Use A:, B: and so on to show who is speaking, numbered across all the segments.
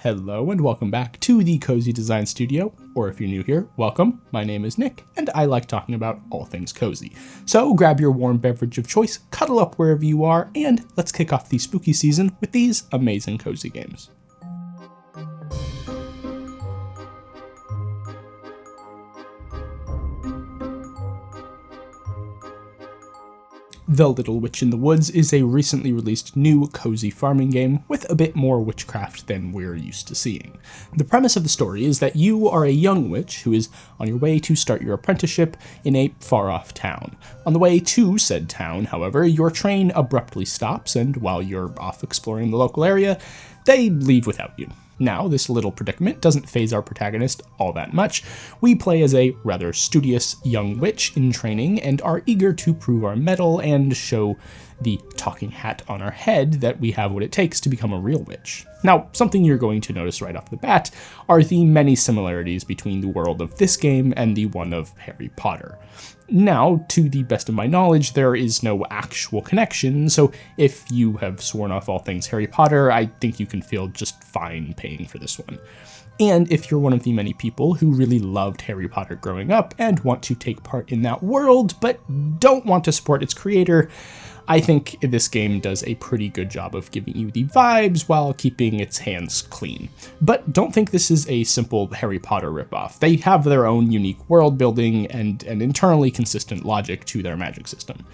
A: Hello and welcome back to the Cozy Design Studio, or if you're new here, welcome. My name is Nick, and I like talking about all things cozy. So grab your warm beverage of choice, cuddle up wherever you are, and let's kick off the spooky season with these amazing cozy games. The Little Witch in the Woods is a recently released new cozy farming game with a bit more witchcraft than we're used to seeing. The premise of the story is that you are a young witch who is on your way to start your apprenticeship in a far-off town. On the way to said town, however, your train abruptly stops, and while you're off exploring the local area, they leave without you. Now, this little predicament doesn't faze our protagonist all that much. We play as a rather studious young witch in training and are eager to prove our mettle and show the talking hat on our head that we have what it takes to become a real witch. Now, something you're going to notice right off the bat are the many similarities between the world of this game and the one of Harry Potter. Now, to the best of my knowledge, there is no actual connection, so if you have sworn off all things Harry Potter, I think you can feel just fine paying for this one. And if you're one of the many people who really loved Harry Potter growing up and want to take part in that world, but don't want to support its creator, I think this game does a pretty good job of giving you the vibes while keeping its hands clean. But don't think this is a simple Harry Potter ripoff. They have their own unique world building and an internally consistent logic to their magic system.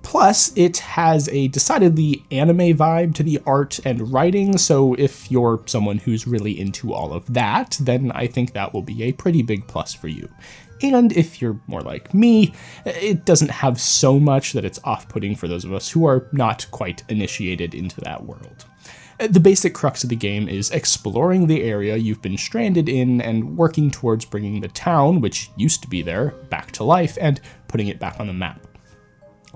A: Plus, it has a decidedly anime vibe to the art and writing, so if you're someone who's really into all of that, then I think that will be a pretty big plus for you. And if you're more like me, it doesn't have so much that it's off-putting for those of us who are not quite initiated into that world. The basic crux of the game is exploring the area you've been stranded in and working towards bringing the town, which used to be there, back to life and putting it back on the map.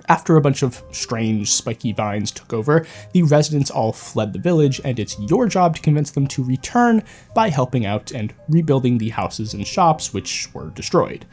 A: After a bunch of strange, spiky vines took over, the residents all fled the village, and it's your job to convince them to return by helping out and rebuilding the houses and shops which were destroyed.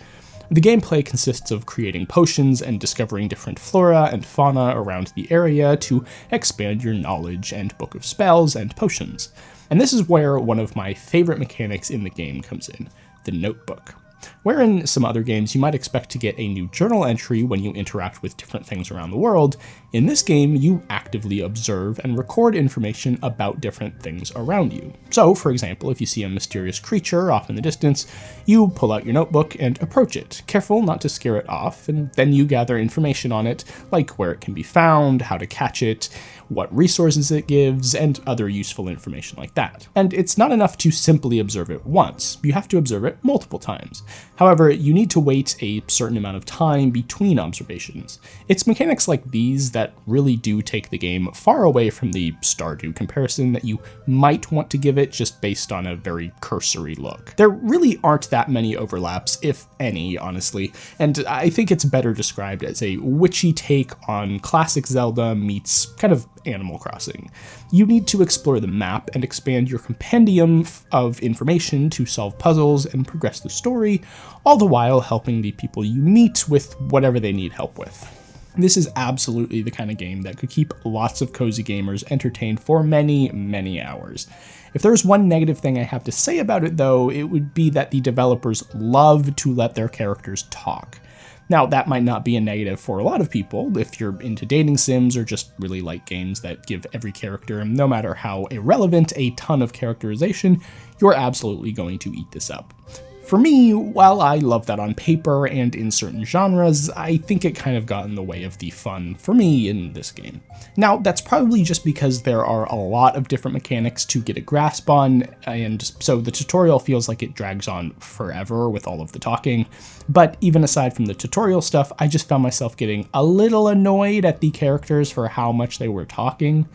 A: The gameplay consists of creating potions and discovering different flora and fauna around the area to expand your knowledge and book of spells and potions. And this is where one of my favorite mechanics in the game comes in, the notebook. Where in some other games you might expect to get a new journal entry when you interact with different things around the world, in this game you actively observe and record information about different things around you. So, for example, if you see a mysterious creature off in the distance, you pull out your notebook and approach it, careful not to scare it off, and then you gather information on it, like where it can be found, how to catch it, what resources it gives, and other useful information like that. And it's not enough to simply observe it once, you have to observe it multiple times. However, you need to wait a certain amount of time between observations. It's mechanics like these that really do take the game far away from the Stardew comparison that you might want to give it just based on a very cursory look. There really aren't that many overlaps, if any, honestly, and I think it's better described as a witchy take on classic Zelda meets kind of Animal Crossing. You need to explore the map and expand your compendium of information to solve puzzles and progress the story, all the while helping the people you meet with whatever they need help with. This is absolutely the kind of game that could keep lots of cozy gamers entertained for many, many hours. If there's one negative thing I have to say about it though, it would be that the developers love to let their characters talk. Now, that might not be a negative for a lot of people if you're into dating sims or just really like games that give every character, no matter how irrelevant, a ton of characterization, you're absolutely going to eat this up. For me, while I love that on paper and in certain genres, I think it kind of got in the way of the fun for me in this game. Now, that's probably just because there are a lot of different mechanics to get a grasp on, and so the tutorial feels like it drags on forever with all of the talking. But even aside from the tutorial stuff, I just found myself getting a little annoyed at the characters for how much they were talking.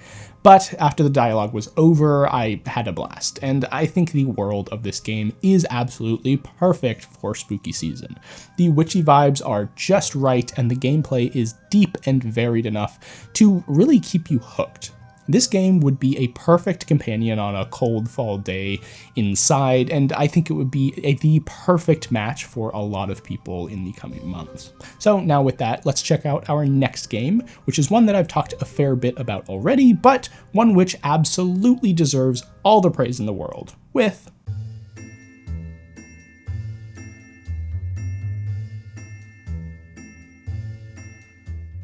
A: But after the dialogue was over, I had a blast, and I think the world of this game is absolutely perfect for spooky season. The witchy vibes are just right, and the gameplay is deep and varied enough to really keep you hooked. This game would be a perfect companion on a cold fall day inside, and I think it would be the perfect match for a lot of people in the coming months. So now with that, let's check out our next game, which is one that I've talked a fair bit about already, but one which absolutely deserves all the praise in the world, with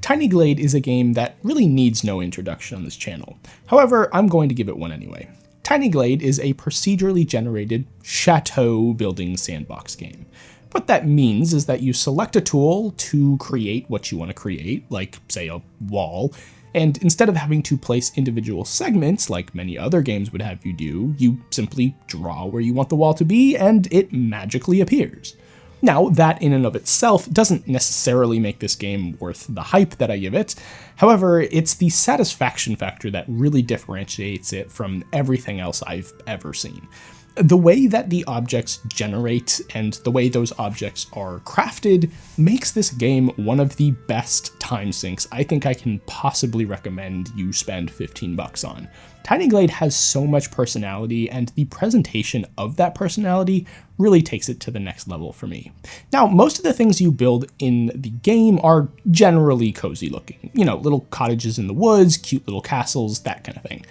A: Tiny Glade is a game that really needs no introduction on this channel. However, I'm going to give it one anyway. Tiny Glade is a procedurally generated chateau building sandbox game. What that means is that you select a tool to create what you want to create, like, say, a wall, and instead of having to place individual segments like many other games would have you do, you simply draw where you want the wall to be and it magically appears. Now, that in and of itself doesn't necessarily make this game worth the hype that I give it. However, it's the satisfaction factor that really differentiates it from everything else I've ever seen. The way that the objects generate and the way those objects are crafted makes this game one of the best time sinks I think I can possibly recommend you spend $15 on. Tiny Glade has so much personality, and the presentation of that personality really takes it to the next level for me. Now, most of the things you build in the game are generally cozy looking. You know, little cottages in the woods, cute little castles, that kind of thing.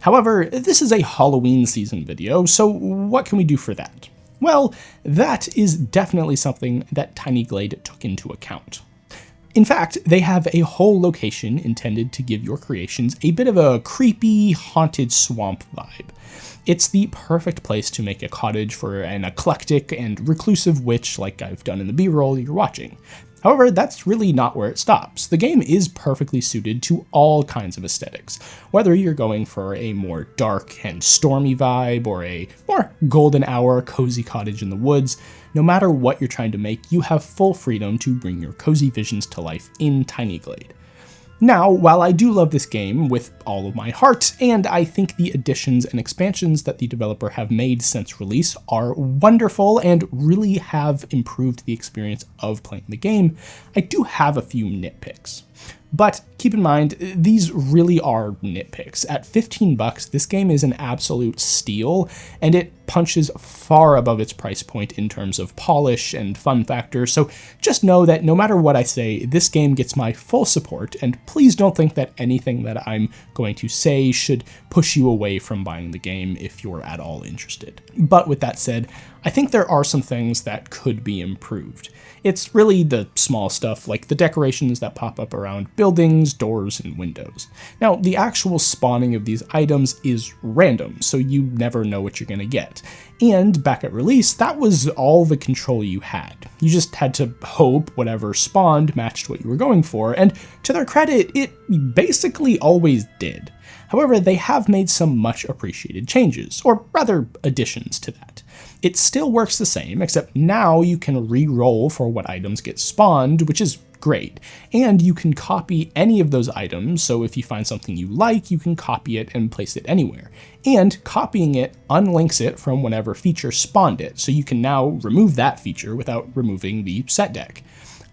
A: However, this is a Halloween season video, so what can we do for that? Well, that is definitely something that Tiny Glade took into account. In fact, they have a whole location intended to give your creations a bit of a creepy, haunted swamp vibe. It's the perfect place to make a cottage for an eclectic and reclusive witch like I've done in the B-roll you're watching. However, that's really not where it stops. The game is perfectly suited to all kinds of aesthetics, whether you're going for a more dark and stormy vibe or a more golden hour cozy cottage in the woods. No matter what you're trying to make, you have full freedom to bring your cozy visions to life in Tiny Glade. Now, while I do love this game with all of my heart, and I think the additions and expansions that the developer have made since release are wonderful and really have improved the experience of playing the game, I do have a few nitpicks. But keep in mind, these really are nitpicks. At $15, this game is an absolute steal, and it punches far above its price point in terms of polish and fun factor, so just know that no matter what I say, this game gets my full support, and please don't think that anything that I'm going to say should push you away from buying the game if you're at all interested. But with that said, I think there are some things that could be improved. It's really the small stuff like the decorations that pop up around buildings, doors, and windows. Now, the actual spawning of these items is random, so you never know what you're going to get. And back at release, that was all the control you had. You just had to hope whatever spawned matched what you were going for, and to their credit, it basically always did. However, they have made some much appreciated changes, or rather additions to that. It still works the same, except now you can re-roll for what items get spawned, which is great. And you can copy any of those items, so if you find something you like, you can copy it and place it anywhere. And copying it unlinks it from whatever feature spawned it, so you can now remove that feature without removing the set deck.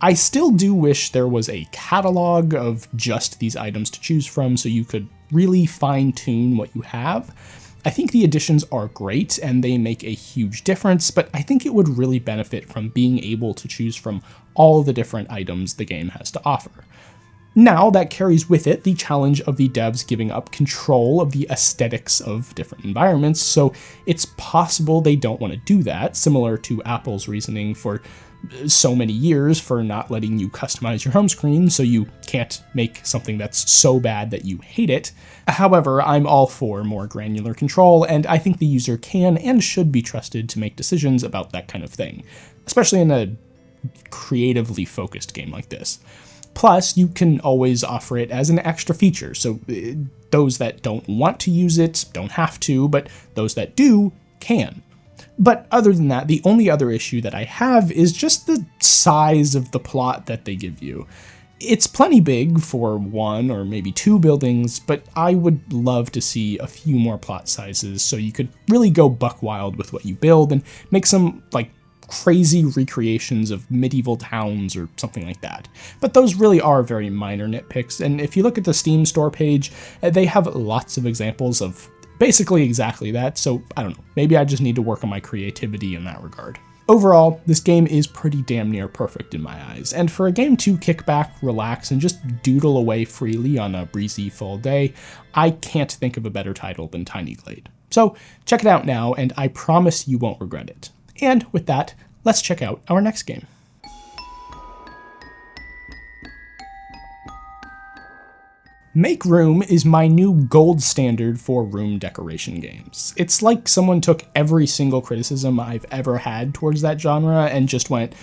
A: I still do wish there was a catalog of just these items to choose from so you could really fine-tune what you have. I think the additions are great and they make a huge difference, but I think it would really benefit from being able to choose from all the different items the game has to offer. Now, that carries with it the challenge of the devs giving up control of the aesthetics of different environments, so it's possible they don't want to do that, similar to Apple's reasoning for so many years for not letting you customize your home screen, so you can't make something that's so bad that you hate it. However, I'm all for more granular control, and I think the user can and should be trusted to make decisions about that kind of thing, especially in a creatively focused game like this. Plus, you can always offer it as an extra feature, so those that don't want to use it don't have to, but those that do can. But other than that, the only other issue that I have is just the size of the plot that they give you. It's plenty big for one or maybe two buildings, but I would love to see a few more plot sizes so you could really go buck wild with what you build and make some, like, crazy recreations of medieval towns or something like that. But those really are very minor nitpicks, and if you look at the Steam store page, they have lots of examples of basically exactly that, so I don't know, maybe I just need to work on my creativity in that regard. Overall, this game is pretty damn near perfect in my eyes, and for a game to kick back, relax, and just doodle away freely on a breezy fall day, I can't think of a better title than Tiny Glade. So check it out now, and I promise you won't regret it. And with that, let's check out our next game. MakeRoom is my new gold standard for room decoration games. It's like someone took every single criticism I've ever had towards that genre and just went,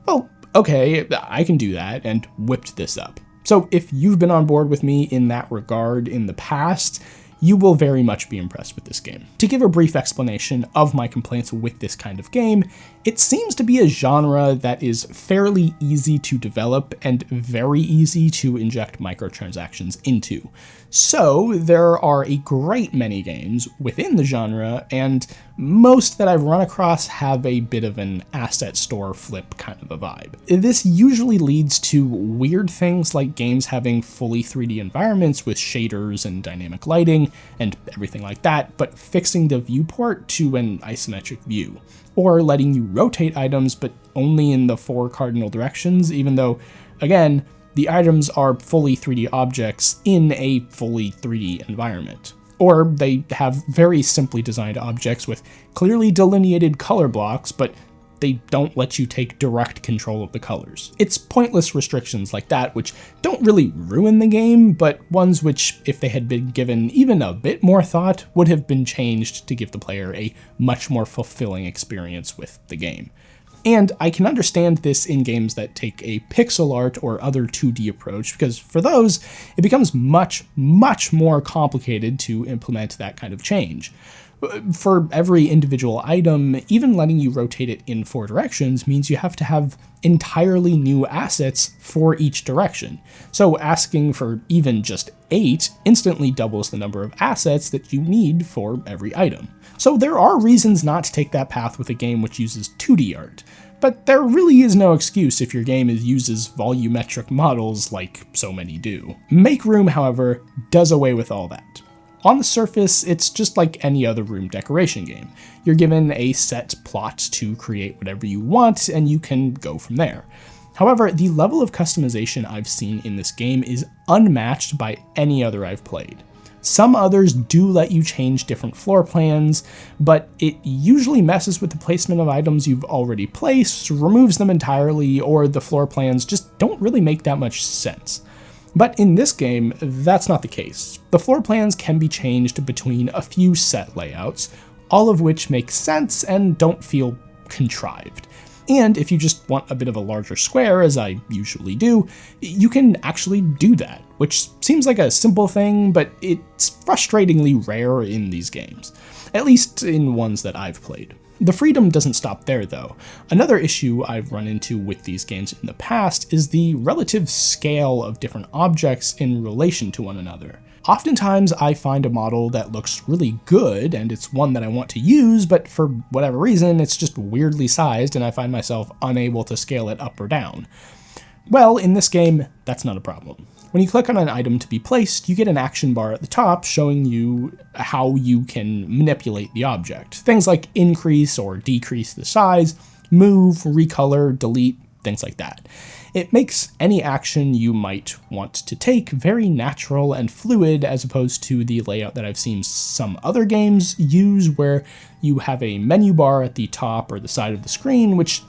A: well, okay, I can do that, and whipped this up. So if you've been on board with me in that regard in the past, you will very much be impressed with this game. To give a brief explanation of my complaints with this kind of game, it seems to be a genre that is fairly easy to develop and very easy to inject microtransactions into. So there are a great many games within the genre, and most that I've run across have a bit of an asset store flip kind of a vibe. This usually leads to weird things like games having fully 3D environments with shaders and dynamic lighting and everything like that, but fixing the viewport to an isometric view, or letting you rotate items but only in the 4 cardinal directions, even though, again, the items are fully 3D objects in a fully 3D environment. Or they have very simply designed objects with clearly delineated color blocks, but they don't let you take direct control of the colors. It's pointless restrictions like that which don't really ruin the game, but ones which, if they had been given even a bit more thought, would have been changed to give the player a much more fulfilling experience with the game. And I can understand this in games that take a pixel art or other 2D approach, because for those, it becomes much, much more complicated to implement that kind of change. For every individual item, even letting you rotate it in 4 directions means you have to have entirely new assets for each direction. So asking for even just 8 instantly doubles the number of assets that you need for every item. So there are reasons not to take that path with a game which uses 2D art, but there really is no excuse if your game uses volumetric models like so many do. MakeRoom, however, does away with all that. On the surface, it's just like any other room decoration game. You're given a set plot to create whatever you want, and you can go from there. However, the level of customization I've seen in this game is unmatched by any other I've played. Some others do let you change different floor plans, but it usually messes with the placement of items you've already placed, removes them entirely, or the floor plans just don't really make that much sense. But in this game, that's not the case. The floor plans can be changed between a few set layouts, all of which make sense and don't feel contrived. And if you just want a bit of a larger square, as I usually do, you can actually do that, which seems like a simple thing, but it's frustratingly rare in these games, at least in ones that I've played. The freedom doesn't stop there, though. Another issue I've run into with these games in the past is the relative scale of different objects in relation to one another. Oftentimes, I find a model that looks really good, and it's one that I want to use, but for whatever reason, it's just weirdly sized, and I find myself unable to scale it up or down. Well, in this game, that's not a problem. When you click on an item to be placed, you get an action bar at the top showing you how you can manipulate the object. Things like increase or decrease the size, move, recolor, delete, things like that. It makes any action you might want to take very natural and fluid, as opposed to the layout that I've seen some other games use, where you have a menu bar at the top or the side of the screen, which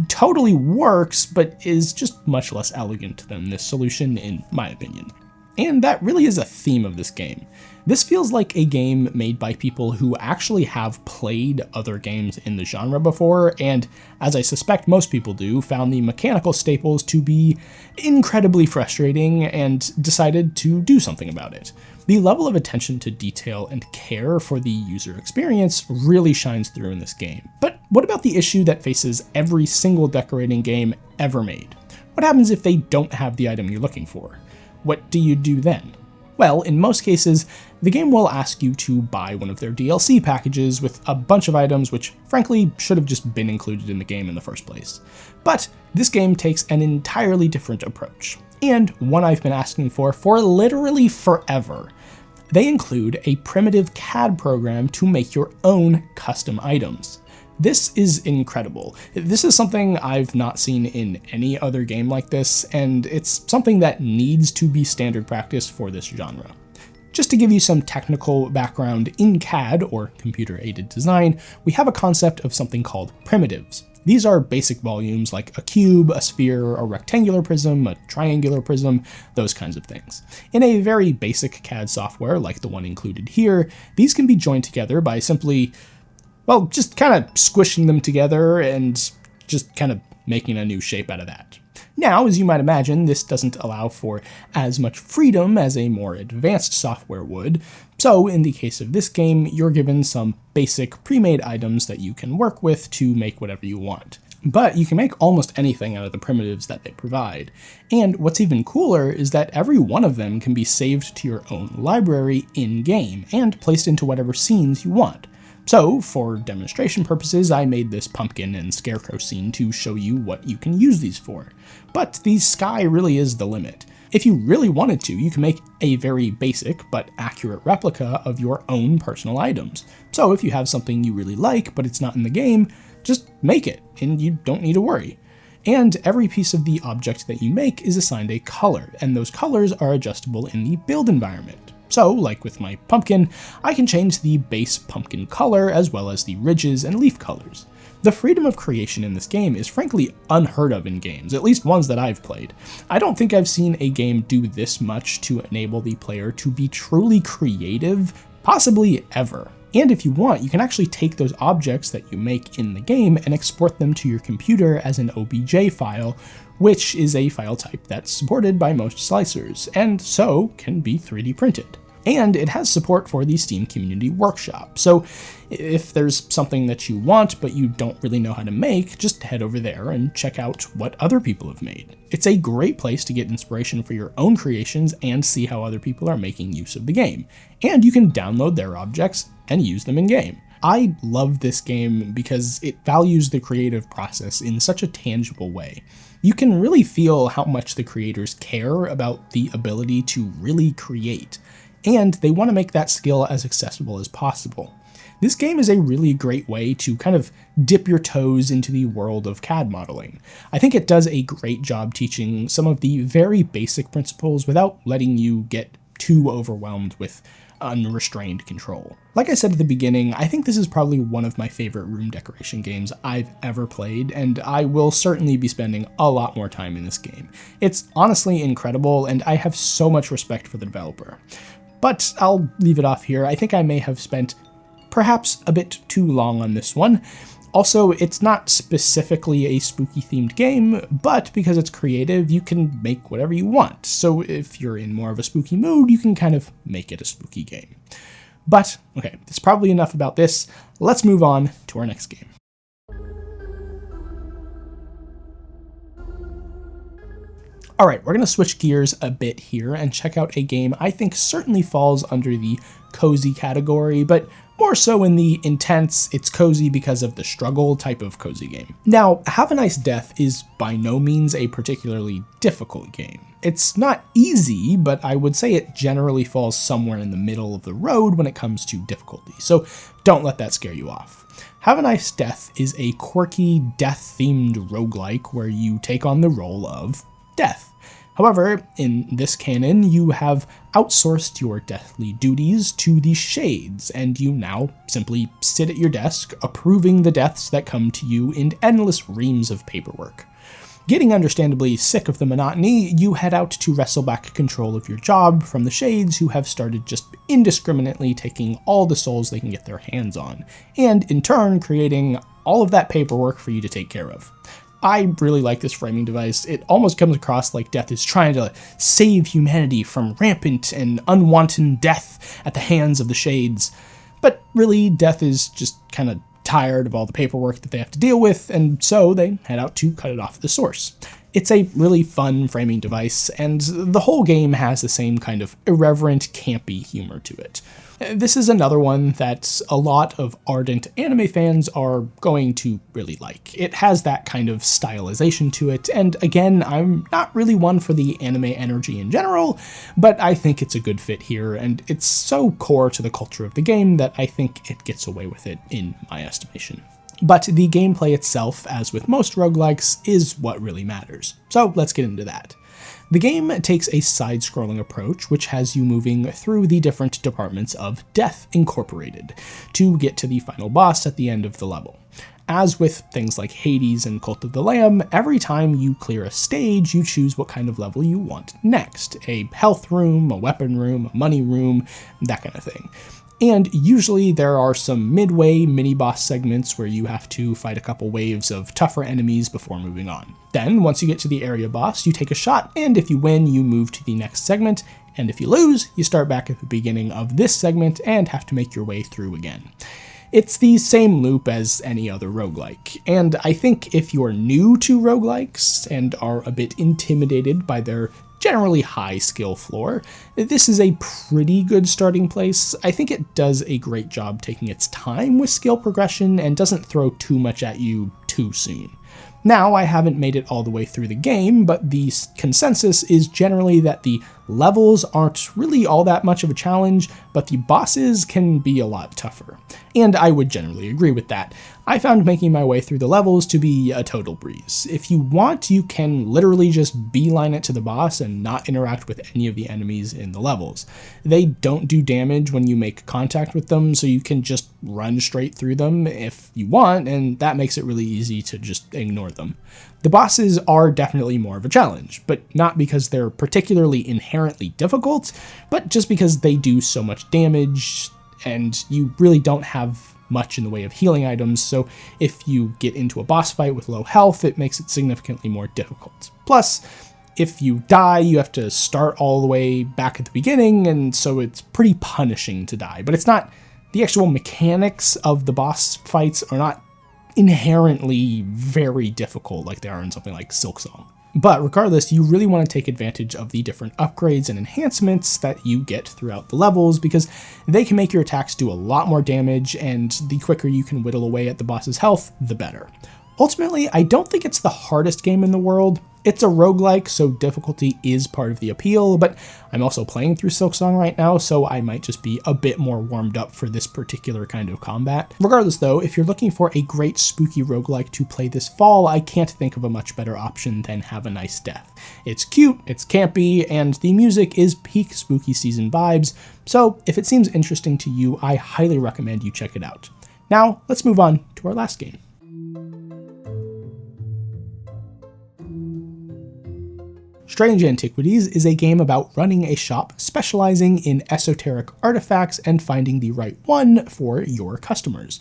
A: totally works, but is just much less elegant than this solution, in my opinion. And that really is a theme of this game. This feels like a game made by people who actually have played other games in the genre before, and, as I suspect most people do, found the mechanical staples to be incredibly frustrating and decided to do something about it. The level of attention to detail and care for the user experience really shines through in this game. But what about the issue that faces every single decorating game ever made? What happens if they don't have the item you're looking for? What do you do then? Well, in most cases, the game will ask you to buy one of their DLC packages with a bunch of items which frankly should have just been included in the game in the first place. But this game takes an entirely different approach, and one I've been asking for literally forever. They include a primitive CAD program to make your own custom items. This is incredible. This is something I've not seen in any other game like this, and it's something that needs to be standard practice for this genre. Just to give you some technical background, in CAD, or computer-aided design, we have a concept of something called primitives. These are basic volumes like a cube, a sphere, a rectangular prism, a triangular prism, those kinds of things. In a very basic CAD software like the one included here, these can be joined together by simply, well, just kind of squishing them together and just kind of making a new shape out of that. Now, as you might imagine, this doesn't allow for as much freedom as a more advanced software would, so in the case of this game, you're given some basic pre-made items that you can work with to make whatever you want. But you can make almost anything out of the primitives that they provide. And what's even cooler is that every one of them can be saved to your own library in-game and placed into whatever scenes you want. So, for demonstration purposes, I made this pumpkin and scarecrow scene to show you what you can use these for. But the sky really is the limit. If you really wanted to, you can make a very basic but accurate replica of your own personal items. So if you have something you really like but it's not in the game, just make it, and you don't need to worry. And every piece of the object that you make is assigned a color, and those colors are adjustable in the build environment. So, like with my pumpkin, I can change the base pumpkin color as well as the ridges and leaf colors. The freedom of creation in this game is frankly unheard of in games, at least ones that I've played. I don't think I've seen a game do this much to enable the player to be truly creative, possibly ever. And if you want, you can actually take those objects that you make in the game and export them to your computer as an OBJ file, which is a file type that's supported by most slicers, and so can be 3D printed. And it has support for the Steam Community Workshop, so if there's something that you want but you don't really know how to make, just head over there and check out what other people have made. It's a great place to get inspiration for your own creations and see how other people are making use of the game. And you can download their objects and use them in-game. I love this game because it values the creative process in such a tangible way. You can really feel how much the creators care about the ability to really create, and they want to make that skill as accessible as possible. This game is a really great way to kind of dip your toes into the world of CAD modeling. I think it does a great job teaching some of the very basic principles without letting you get too overwhelmed with unrestrained control. Like I said at the beginning, I think this is probably one of my favorite room decoration games I've ever played, and I will certainly be spending a lot more time in this game. It's honestly incredible, and I have so much respect for the developer. But I'll leave it off here. I think I may have spent perhaps a bit too long on this one. Also, it's not specifically a spooky themed game, but because it's creative, you can make whatever you want. So if you're in more of a spooky mood, you can kind of make it a spooky game. But, okay, that's probably enough about this. Let's move on to our next game. Alright, we're going to switch gears a bit here and check out a game I think certainly falls under the cozy category, but more so in the intense, it's cozy because of the struggle type of cozy game. Now, Have a Nice Death is by no means a particularly difficult game. It's not easy, but I would say it generally falls somewhere in the middle of the road when it comes to difficulty, so don't let that scare you off. Have a Nice Death is a quirky, death-themed roguelike where you take on the role of death. However, in this canon, you have outsourced your deathly duties to the Shades, and you now simply sit at your desk, approving the deaths that come to you in endless reams of paperwork. Getting understandably sick of the monotony, you head out to wrestle back control of your job from the Shades, who have started just indiscriminately taking all the souls they can get their hands on, and in turn creating all of that paperwork for you to take care of. I really like this framing device. It almost comes across like Death is trying to save humanity from rampant and unwanted death at the hands of the Shades. But really, Death is just kind of tired of all the paperwork that they have to deal with, and so they head out to cut it off at the source. It's a really fun framing device, and the whole game has the same kind of irreverent, campy humor to it. This is another one that a lot of ardent anime fans are going to really like. It has that kind of stylization to it, and again, I'm not really one for the anime energy in general, but I think it's a good fit here, and it's so core to the culture of the game that I think it gets away with it in my estimation. But the gameplay itself, as with most roguelikes, is what really matters. So let's get into that. The game takes a side-scrolling approach, which has you moving through the different departments of Death Incorporated to get to the final boss at the end of the level. As with things like Hades and Cult of the Lamb, every time you clear a stage, you choose what kind of level you want next. A health room, a weapon room, a money room, that kind of thing. And usually there are some midway mini-boss segments where you have to fight a couple waves of tougher enemies before moving on. Then, once you get to the area boss, you take a shot, and if you win, you move to the next segment, and if you lose, you start back at the beginning of this segment and have to make your way through again. It's the same loop as any other roguelike, and I think if you're new to roguelikes and are a bit intimidated by their generally high skill floor, this is a pretty good starting place. I think it does a great job taking its time with skill progression and doesn't throw too much at you too soon. Now, I haven't made it all the way through the game, but the consensus is generally that the levels aren't really all that much of a challenge, but the bosses can be a lot tougher. And I would generally agree with that. I found making my way through the levels to be a total breeze. If you want, you can literally just beeline it to the boss and not interact with any of the enemies in the levels. They don't do damage when you make contact with them, so you can just run straight through them if you want, and that makes it really easy to just ignore them. The bosses are definitely more of a challenge, but not because they're particularly inherently difficult, but just because they do so much damage, and you really don't have much in the way of healing items, so if you get into a boss fight with low health, it makes it significantly more difficult. Plus, if you die, you have to start all the way back at the beginning, and so it's pretty punishing to die. But it's not, the actual mechanics of the boss fights are not inherently very difficult like they are in something like Silksong. But regardless, you really want to take advantage of the different upgrades and enhancements that you get throughout the levels, because they can make your attacks do a lot more damage, and the quicker you can whittle away at the boss's health, the better. Ultimately, I don't think it's the hardest game in the world. It's a roguelike, so difficulty is part of the appeal, but I'm also playing through Silksong right now, so I might just be a bit more warmed up for this particular kind of combat. Regardless though, if you're looking for a great spooky roguelike to play this fall, I can't think of a much better option than Have a Nice Death. It's cute, it's campy, and the music is peak spooky season vibes, so if it seems interesting to you, I highly recommend you check it out. Now, let's move on to our last game. Strange Antiquities is a game about running a shop specializing in esoteric artifacts and finding the right one for your customers.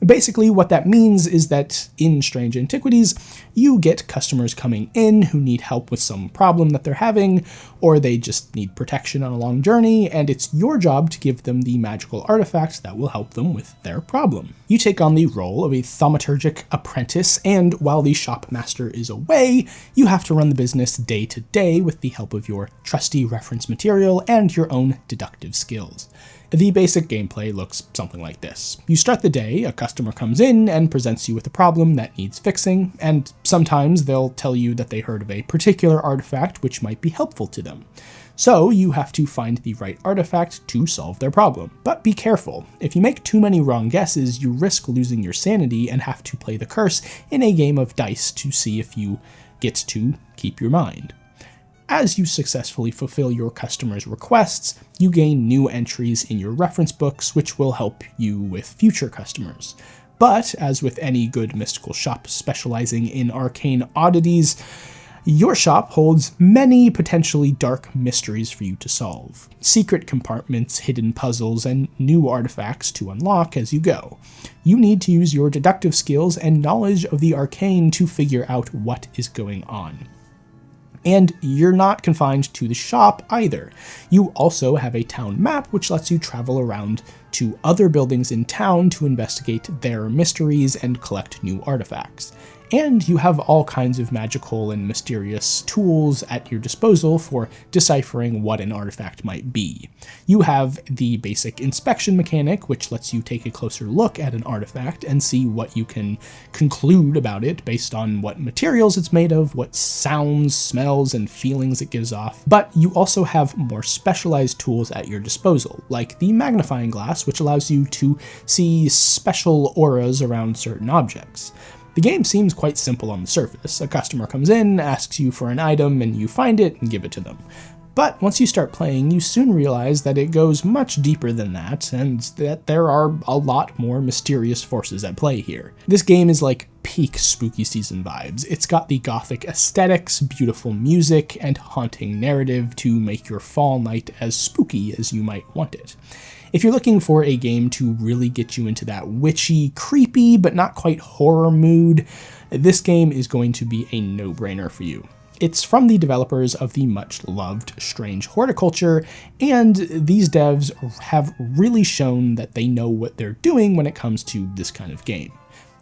A: Basically, what that means is that in Strange Antiquities, you get customers coming in who need help with some problem that they're having, or they just need protection on a long journey, and it's your job to give them the magical artifact that will help them with their problem. You take on the role of a thaumaturgic apprentice, and while the shopmaster is away, you have to run the business day to day with the help of your trusty reference material and your own deductive skills. The basic gameplay looks something like this. You start the day, a customer comes in and presents you with a problem that needs fixing, and sometimes they'll tell you that they heard of a particular artifact which might be helpful to them. So you have to find the right artifact to solve their problem. But be careful. If you make too many wrong guesses, you risk losing your sanity and have to play the curse in a game of dice to see if you get to keep your mind. As you successfully fulfill your customers' requests, you gain new entries in your reference books, which will help you with future customers. But, as with any good mystical shop specializing in arcane oddities, your shop holds many potentially dark mysteries for you to solve. Secret compartments, hidden puzzles, and new artifacts to unlock as you go. You need to use your deductive skills and knowledge of the arcane to figure out what is going on. And you're not confined to the shop either. You also have a town map which lets you travel around to other buildings in town to investigate their mysteries and collect new artifacts. and you have all kinds of magical and mysterious tools at your disposal for deciphering what an artifact might be. You have the basic inspection mechanic, which lets you take a closer look at an artifact and see what you can conclude about it based on what materials it's made of, what sounds, smells, and feelings it gives off. But you also have more specialized tools at your disposal, like the magnifying glass, which allows you to see special auras around certain objects. The game seems quite simple on the surface. A customer comes in, asks you for an item, and you find it and give it to them. But once you start playing, you soon realize that it goes much deeper than that, and that there are a lot more mysterious forces at play here. This game is like peak spooky season vibes. It's got the gothic aesthetics, beautiful music, and haunting narrative to make your fall night as spooky as you might want it. If you're looking for a game to really get you into that witchy, creepy, but not quite horror mood, this game is going to be a no-brainer for you. It's from the developers of the much-loved Strange Horticulture, and these devs have really shown that they know what they're doing when it comes to this kind of game.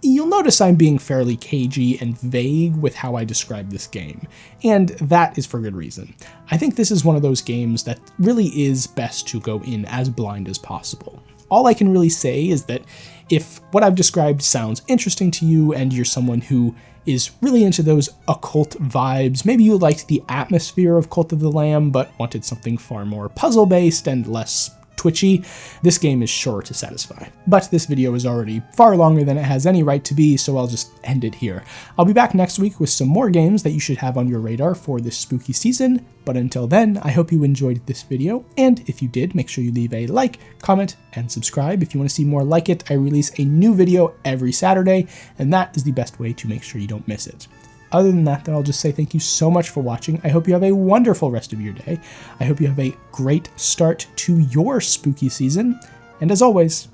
A: You'll notice I'm being fairly cagey and vague with how I describe this game, and that is for good reason. I think this is one of those games that really is best to go in as blind as possible. All I can really say is that if what I've described sounds interesting to you and you're someone who is really into those occult vibes, maybe you liked the atmosphere of Cult of the Lamb but wanted something far more puzzle-based and less twitchy, this game is sure to satisfy. But this video is already far longer than it has any right to be, so I'll just end it here. I'll be back next week with some more games that you should have on your radar for this spooky season, but until then, I hope you enjoyed this video, and if you did, make sure you leave a like, comment, and subscribe if you want to see more like it. I release a new video every Saturday, and that is the best way to make sure you don't miss it. Other than that, then I'll just say thank you so much for watching. I hope you have a wonderful rest of your day. I hope you have a great start to your spooky season. And as always,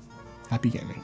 A: happy gaming.